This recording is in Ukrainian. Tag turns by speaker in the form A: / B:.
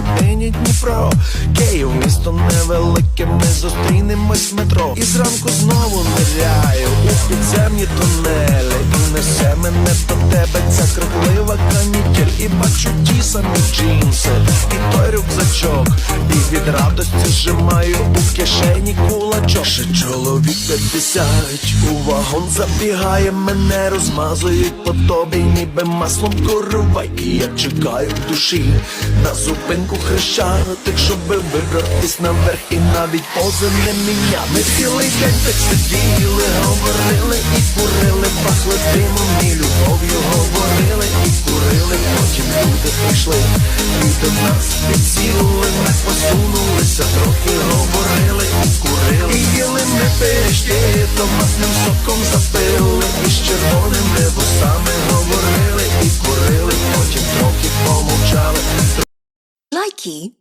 A: посередині Дніпро. Київ, місто невелике, ми зустрінемось в метро. І зранку знову ниряю у підземні тунелі, і несе мене до тебе ця криклива канітель. І бачу ті самі джинси, і той рюкзачок, і від радості зжимаю у кишені кулачок. Ще чоловік 50 у вагон забігає, мене розмазують по тобі, ніби маслом коровай. І я чекаю в душі на зупинку Хрещатик, щоби вибратись наверх і навіть пози не міняти. Ми цілий день так сиділи, говорили і курили, пахли димом і любов'ю, говорили і курили. Потім люди прийшли і до нас підсіли, ми посунулися, трохи говорили і курили. І їли ми пиріжки, томатним соком запили, і з червоними вусами говорили і курили. Потім трохи помовчали.
B: Likey